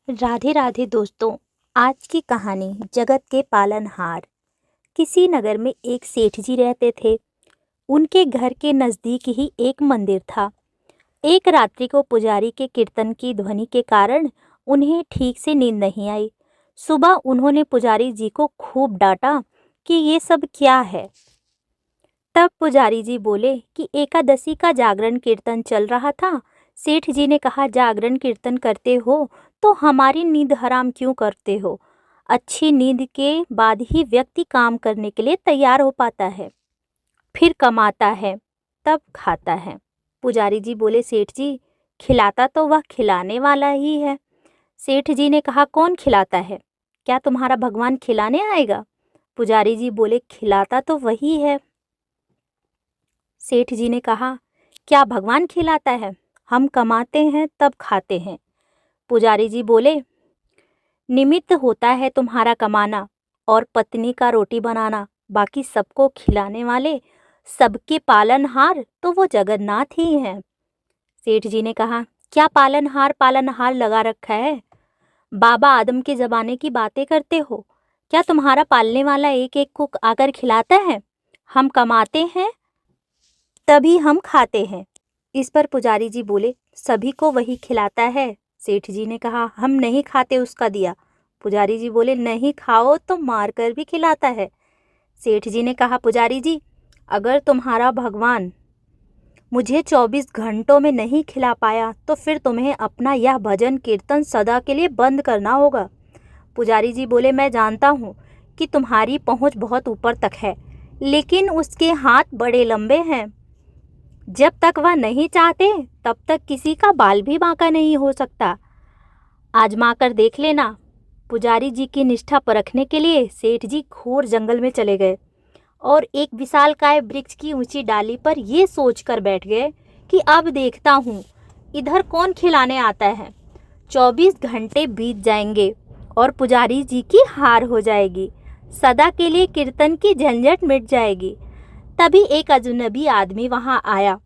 राधे राधे दोस्तों। आज की कहानी जगत के पालनहार। किसी नगर में एक सेठ जी रहते थे। उनके घर के नज़दीक ही एक मंदिर था। एक रात्रि को पुजारी के कीर्तन की ध्वनि के कारण उन्हें ठीक से नींद नहीं आई। सुबह उन्होंने पुजारी जी को खूब डांटा कि ये सब क्या है। तब पुजारी जी बोले कि एकादशी का जागरण कीर्तन चल रहा था। सेठ जी ने कहा, जागरण कीर्तन करते हो तो हमारी नींद हराम क्यों करते हो? अच्छी नींद के बाद ही व्यक्ति काम करने के लिए तैयार हो पाता है, फिर कमाता है, तब खाता है। पुजारी जी बोले, सेठ जी, खिलाता तो वह खिलाने वाला ही है। सेठ जी ने कहा, कौन खिलाता है? क्या तुम्हारा भगवान खिलाने आएगा? पुजारी जी बोले, खिलाता तो वही है। सेठ जी ने कहा, क्या भगवान खिलाता है? हम कमाते हैं तब खाते हैं। पुजारी जी बोले, निमित्त होता है तुम्हारा कमाना और पत्नी का रोटी बनाना, बाकी सबको खिलाने वाले, सबके पालनहार तो वो जगन्नाथ ही हैं। सेठ जी ने कहा, क्या पालनहार पालनहार लगा रखा है? बाबा आदम के ज़माने की बातें करते हो? क्या तुम्हारा पालने वाला एक एक कुक आकर खिलाता है? हम कमाते हैं तभी हम खाते हैं। इस पर पुजारी जी बोले, सभी को वही खिलाता है। सेठ जी ने कहा, हम नहीं खाते उसका दिया। पुजारी जी बोले, नहीं खाओ तो मार कर भी खिलाता है। सेठ जी ने कहा, पुजारी जी, अगर तुम्हारा भगवान मुझे 24 घंटों में नहीं खिला पाया तो फिर तुम्हें अपना यह भजन कीर्तन सदा के लिए बंद करना होगा। पुजारी जी बोले, मैं जानता हूँ कि तुम्हारी पहुँच बहुत ऊपर तक है, लेकिन उसके हाथ बड़े लंबे हैं। जब तक वह नहीं चाहते तब तक किसी का बाल भी बांका नहीं हो सकता। आजमा कर देख लेना। पुजारी जी की निष्ठा परखने के लिए सेठ जी घोर जंगल में चले गए और एक विशालकाय वृक्ष की ऊंची डाली पर ये सोच कर बैठ गए कि अब देखता हूँ इधर कौन खिलाने आता है। 24 घंटे बीत जाएंगे और पुजारी जी की हार हो जाएगी। सदा के लिए कीर्तन की झंझट मिट जाएगी। तभी एक अजनबी आदमी वहां आया।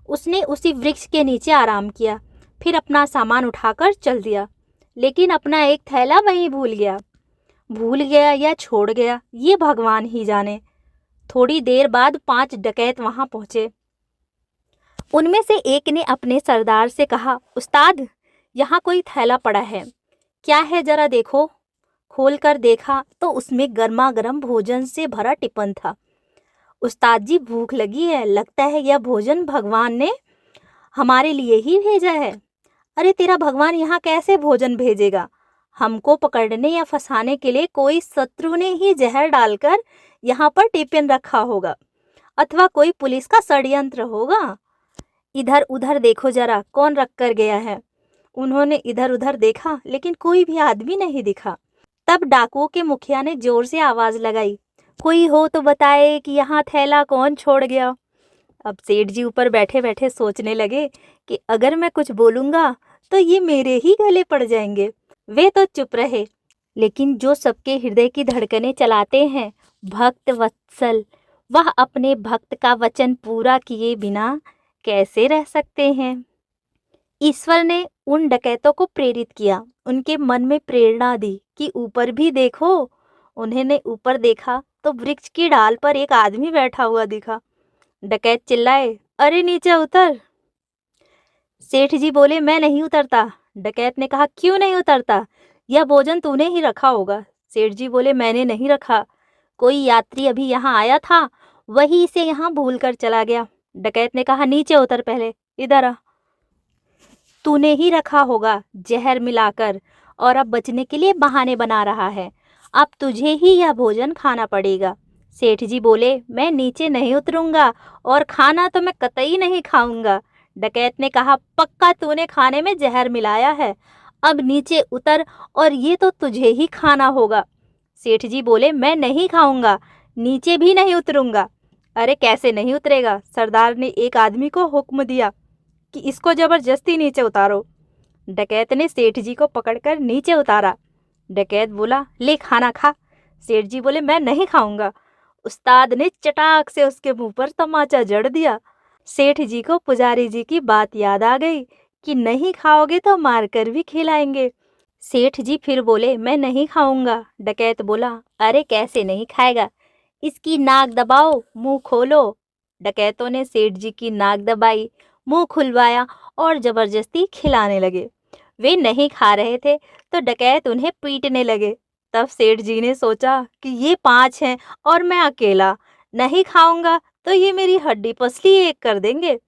उसने उसी वृक्ष के नीचे आराम किया, फिर अपना सामान उठाकर चल दिया, लेकिन अपना एक थैला वहीं भूल गया या छोड़ गया, ये भगवान ही जाने। थोड़ी देर बाद 5 डकैत वहां पहुंचे। उनमें से एक ने अपने सरदार से कहा, उस्ताद, यहाँ कोई थैला पड़ा है, क्या है जरा देखो। खोल कर देखा तो उसमें गर्मा गर्म भोजन से भरा टिफिन था। उस्ताद जी, भूख लगी है, लगता है यह भोजन भगवान ने हमारे लिए ही भेजा है। अरे तेरा भगवान यहाँ कैसे भोजन भेजेगा? हमको पकड़ने या फंसाने के लिए कोई शत्रु ने ही जहर डालकर यहाँ पर टिफिन रखा होगा, अथवा कोई पुलिस का षड्यंत्र होगा। इधर उधर देखो जरा, कौन रख कर गया है। उन्होंने इधर उधर देखा, लेकिन कोई भी आदमी नहीं दिखा। तब डाकुओं के मुखिया ने जोर से आवाज लगाई, कोई हो तो बताए कि यहाँ थैला कौन छोड़ गया। अब सेठ जी ऊपर बैठे बैठे सोचने लगे कि अगर मैं कुछ बोलूंगा तो ये मेरे ही गले पड़ जाएंगे। वे तो चुप रहे, लेकिन जो सबके हृदय की धड़कनें चलाते हैं, भक्त वत्सल, वह अपने भक्त का वचन पूरा किए बिना कैसे रह सकते हैं। ईश्वर ने उन डकैतों को प्रेरित किया, उनके मन में प्रेरणा दी कि ऊपर भी देखो। उन्होंने ऊपर देखा तो वृक्ष की डाल पर एक आदमी बैठा हुआ दिखा। डकैत चिल्लाए, अरे नीचे उतर। सेठ जी बोले, मैं नहीं उतरता। डकैत ने कहा, क्यों नहीं उतरता? यह भोजन तूने ही रखा होगा। सेठ जी बोले, मैंने नहीं रखा, कोई यात्री अभी यहाँ आया था, वही इसे यहाँ भूल कर चला गया। डकैत ने कहा, नीचे उतर, पहले इधर आ। तूने ही रखा होगा जहर मिलाकर, और अब बचने के लिए बहाने बना रहा है। अब तुझे ही यह भोजन खाना पड़ेगा। सेठ जी बोले, मैं नीचे नहीं उतरूंगा और खाना तो मैं कतई नहीं खाऊंगा। डकैत ने कहा, पक्का तूने खाने में जहर मिलाया है, अब नीचे उतर और ये तो तुझे ही खाना होगा। सेठ जी बोले, मैं नहीं खाऊंगा, नीचे भी नहीं उतरूंगा। अरे कैसे नहीं उतरेगा? सरदार ने एक आदमी को हुक्म दिया कि इसको जबरदस्ती नीचे उतारो। डकैत ने सेठ जी को पकड़कर नीचे उतारा। डकैत बोला, ले खाना खा। सेठ जी बोले, मैं नहीं खाऊंगा। उस्ताद ने चटाक से उसके मुंह पर तमाचा जड़ दिया। सेठ जी को पुजारी जी की बात याद आ गई कि नहीं खाओगे तो मारकर भी खिलाएंगे। सेठ जी फिर बोले, मैं नहीं खाऊंगा। डकैत बोला, अरे कैसे नहीं खाएगा, इसकी नाक दबाओ, मुंह खोलो। डकैतों ने सेठ जी की नाक दबाई, मुंह खुलवाया और जबरदस्ती खिलाने लगे। वे नहीं खा रहे थे तो डकैत उन्हें पीटने लगे। तब सेठ जी ने सोचा कि ये 5 हैं और मैं अकेला नहीं खाऊंगा तो ये मेरी हड्डी पसली एक कर देंगे,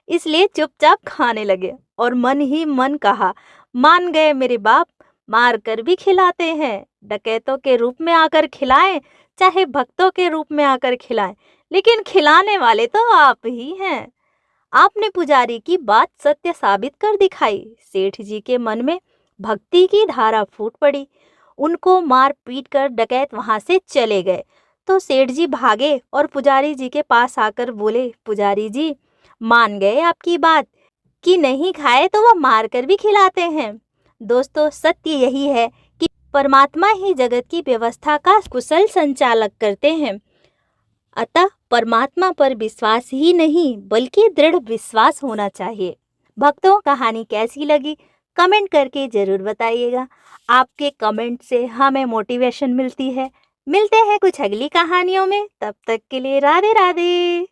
इसलिए चुपचाप खाने लगे और मन ही मन कहा, मान गए मेरे बाप, मार कर भी खिलाते हैं। डकैतों के रूप में आकर खिलाएं, चाहे भक्तों के रूप में आकर खिलाएं, लेकिन खिलाने वाले तो आप ही हैं। आपने पुजारी की बात सत्य साबित कर दिखाई। सेठ जी के मन में भक्ति की धारा फूट पड़ी। उनको मार पीट कर डकैत वहां से चले गए तो सेठ जी भागे और पुजारी जी के पास आकर बोले, पुजारी जी मान गए आपकी बात कि नहीं खाए तो वह मार कर भी खिलाते हैं। दोस्तों, सत्य यही है कि परमात्मा ही जगत की व्यवस्था का कुशल संचालक करते हैं। अतः परमात्मा पर विश्वास ही नहीं बल्कि दृढ़ विश्वास होना चाहिए। भक्तों, कहानी कैसी लगी कमेंट करके जरूर बताइएगा। आपके कमेंट से हमें मोटिवेशन मिलती है। मिलते हैं कुछ अगली कहानियों में, तब तक के लिए राधे राधे।